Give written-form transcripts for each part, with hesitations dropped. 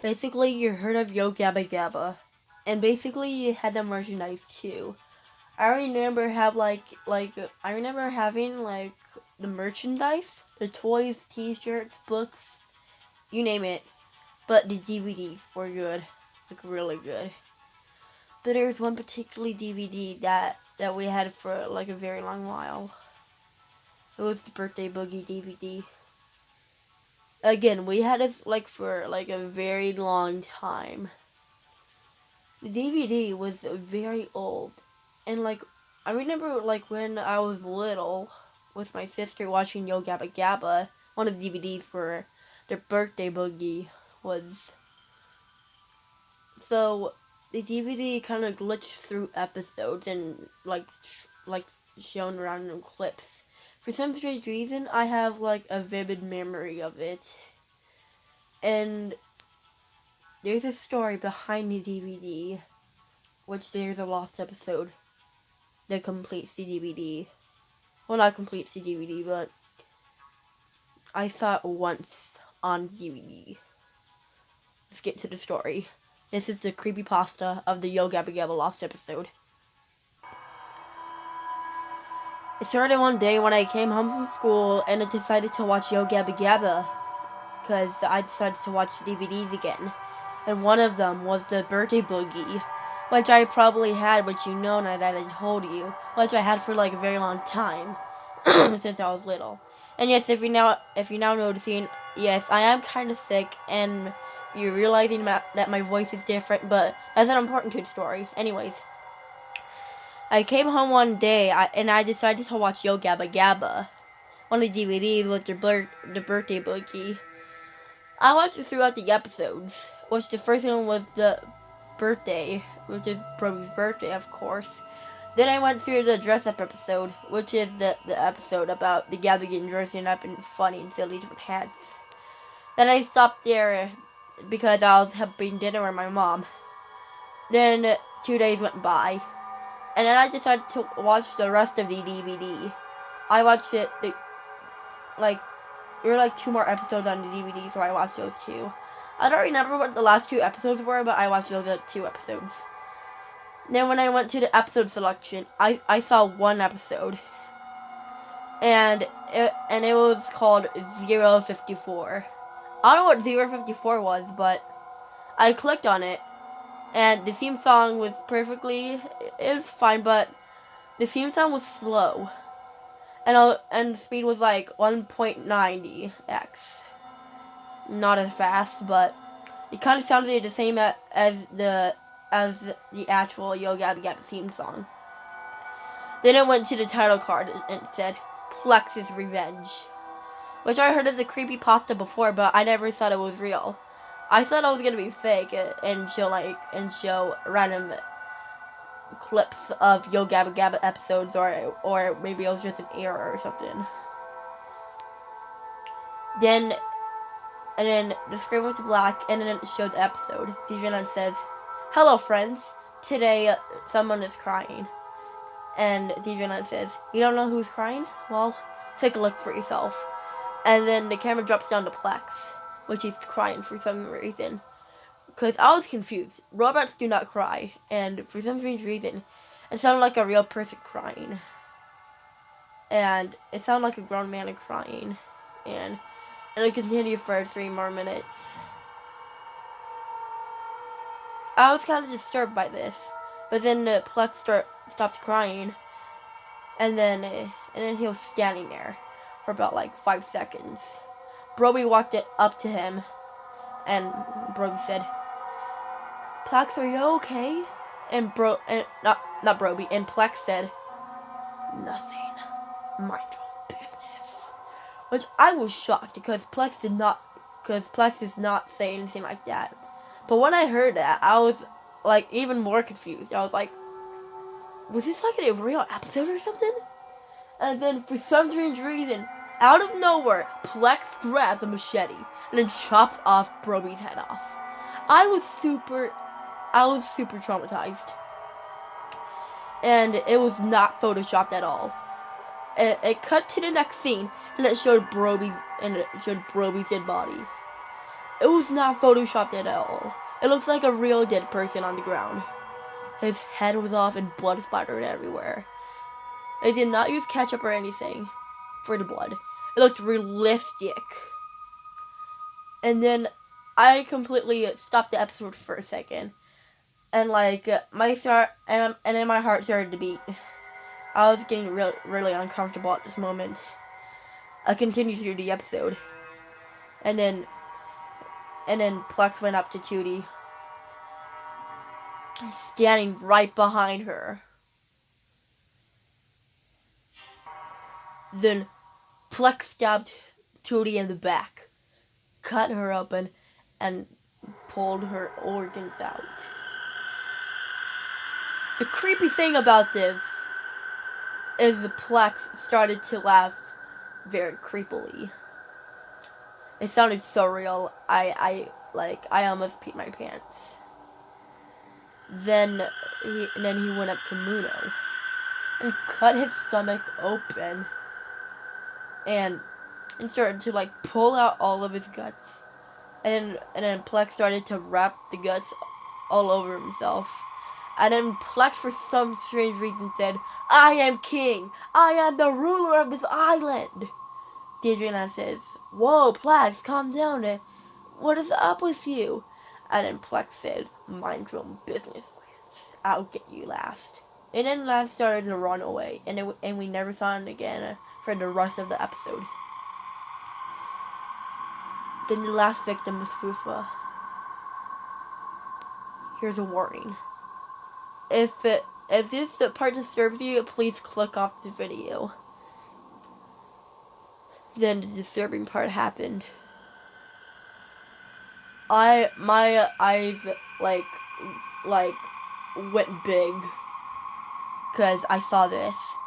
Basically, you heard of Yo Gabba Gabba, and basically you had the merchandise too. I remember I remember having like the merchandise, the toys, T-shirts, books, you name it. But the DVDs were good, like really good. But there was one particular DVD that we had for like a very long while. It was the Birthday Boogie DVD. Again, we had it like for like a very long time. The DVD was very old, and like I remember like when I was little with my sister watching Yo Gabba Gabba. One of the DVDs for the Birthday Boogie was so the DVD kind of glitched through episodes and like shown random clips. For some strange reason, I have like a vivid memory of it, and there's a story behind the DVD, which there's a lost episode that completes the DVD. Well, not completes the DVD, but I saw it once on DVD. Let's get to the story. This is the creepypasta of the Yo Gabba Gabba lost episode. It started one day when I came home from school and I decided to watch Yo Gabba Gabba, because I decided to watch DVDs again. And one of them was the Birthday Boogie, which I probably had, which you know now that I told you, which I had for like a very long time, since I was little. And yes, if you're now noticing, yes, I am kind of sick, and you're realizing that my voice is different, but that's not important to the story. Anyways, I came home one day, and I decided to watch Yo Gabba Gabba. One of the DVDs was the Birthday Boogie. I watched it throughout the episodes, which the first one was the birthday, which is Brody's birthday, of course. Then I went through the dress-up episode, which is the episode about the Gabba getting dressing up in funny and silly different hats. Then I stopped there because I was having dinner with my mom. Then 2 days went by, and then I decided to watch the rest of the DVD. I watched it, there were like 2 more episodes on the DVD, so I watched those 2. I don't remember what the last 2 episodes were, but I watched those 2 episodes. Then when I went to the episode selection, I saw one episode, and it was called 054. I don't know what 054 was, but I clicked on it, and the theme song was it was fine, but the theme song was slow, and the speed was like 1.90x. Not as fast, but it kind of sounded the same as the actual Yo Gabba Gabba theme song. Then it went to the title card and it said Plex's Revenge, which I heard of the creepypasta before, but I never thought it was real. I thought it was gonna be fake and show random clips of Yo Gabba Gabba episodes, or maybe it was just an error or something. Then the screen went to black, and then it showed the episode. DJ9 says, "Hello, friends. Today, someone is crying." And DJ9 says, "You don't know who's crying? Well, take a look for yourself." And then the camera drops down to Plex, which he's crying for some reason. Because I was confused. Robots do not cry. And for some strange reason, it sounded like a real person crying. And it sounded like a grown man crying. And it continued for 3 more minutes. I was kind of disturbed by this, but then Plex stopped crying, and then he was standing there for about like 5 seconds. Broby walked up to him, and Broby said, "Plex, are you okay?" And not Broby, and Plex said, "Nothing. Mind your own business." Which I was shocked because Plex does not say anything like that. But when I heard that, I was like even more confused. I was like, was this like a real episode or something? And then for some strange reason, out of nowhere, Plex grabs a machete and then chops off Broby's head off. I was super traumatized. And it was not photoshopped at all. It cut to the next scene, and it showed Broby's dead body. It was not photoshopped at all. It looks like a real dead person on the ground. His head was off and blood splattered everywhere. They did not use ketchup or anything for the blood. It looked realistic. And then I completely stopped the episode for a second. And like and then my heart started to beat. I was getting really uncomfortable at this moment. I continued through the episode. And then Plex went up to Tootie, standing right behind her. Then Plex stabbed Tootie in the back, cut her open, and pulled her organs out. The creepy thing about this is the Plex started to laugh very creepily. It sounded so real. I almost peed my pants. Then he went up to Muno and cut his stomach open and started to like pull out all of his guts. And then Plex started to wrap the guts all over himself. And then Plex, for some strange reason, said, "I am king. I am the ruler of this island." Adriana says, "Whoa, Plex, calm down. What is up with you?" And then Plex said, "Mind your own business, Lance. I'll get you last." And then Lance started to run away, and we never saw him again for the rest of the episode. Then the last victim was Fufa. Here's a warning. If this part disturbs you, please click off the video. Then the disturbing part happened. My eyes like went big because I saw this.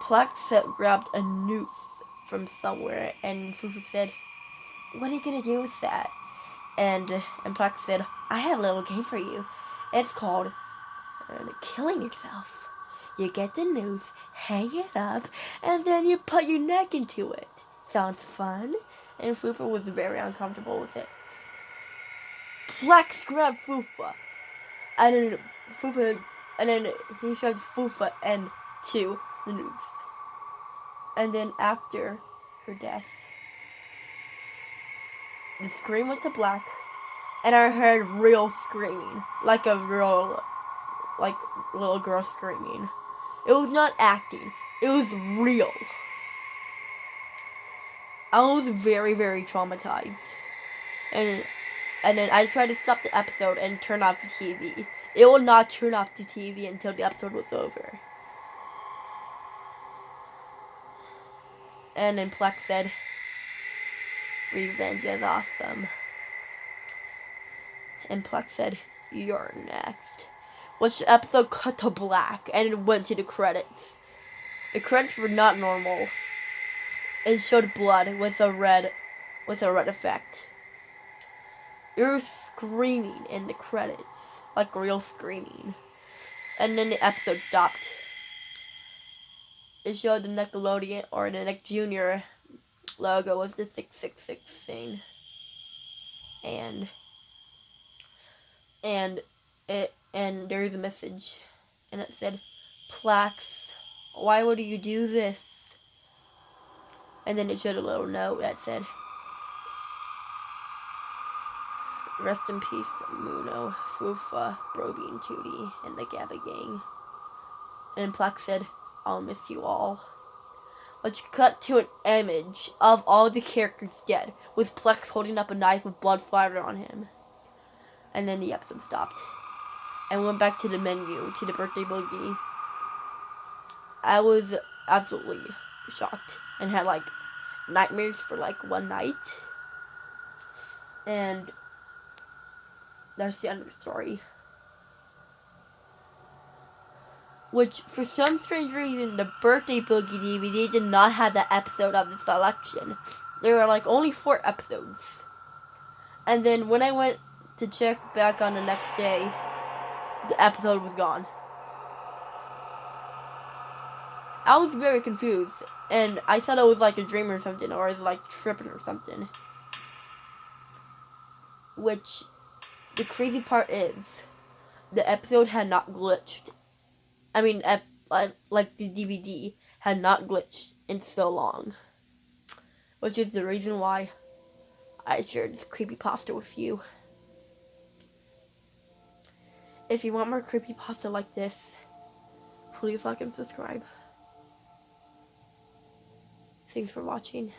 Plex grabbed a noose from somewhere, and Fufu said, "What are you gonna do with that?" And Plex said, "I have a little game for you. It's called killing yourself. You get the noose, hang it up, and then you put your neck into it. Sounds fun?" And Fufa was very uncomfortable with it. Plex grabbed Fufa, and then he shoved Fufa into the noose. And then after her death, the screen went to black, and I heard real screaming, like a real, like little girl screaming. It was not acting; it was real. I was very, very traumatized, and then I tried to stop the episode and turn off the TV. It would not turn off the TV until the episode was over. And then Plex said, "Revenge is awesome." And Plex said, "You're next." Which the episode cut to black and it went to the credits. The credits were not normal. It showed blood with a red effect. It was screaming in the credits, like real screaming. And then the episode stopped. It showed the Nickelodeon or the Nick Jr. logo was the 666 scene. And there's a message, and it said, "Plex, why would you do this?" And then it showed a little note that said, "Rest in peace, Muno, Fufa, Broby, and Tootie, and the Gabba gang." And Plex said, "I'll miss you all." Which cut to an image of all the characters dead, with Plex holding up a knife with blood splattered on him. And then the episode stopped and went back to the menu, to the birthday boogie. I was absolutely shocked and had like nightmares for like one night. And that's the end of the story. Which, for some strange reason, the birthday boogie DVD did not have that episode of the selection. There were like only 4 episodes. And then when I went to check back on the next day, the episode was gone. I was very confused, and I thought it was like a dream or something, or I was like tripping or something. which the crazy part is the episode had not glitched. I mean, like the DVD had not glitched in so long, which is the reason why I shared this creepypasta with you. If you want more creepypasta like this, please like and subscribe. Thanks for watching.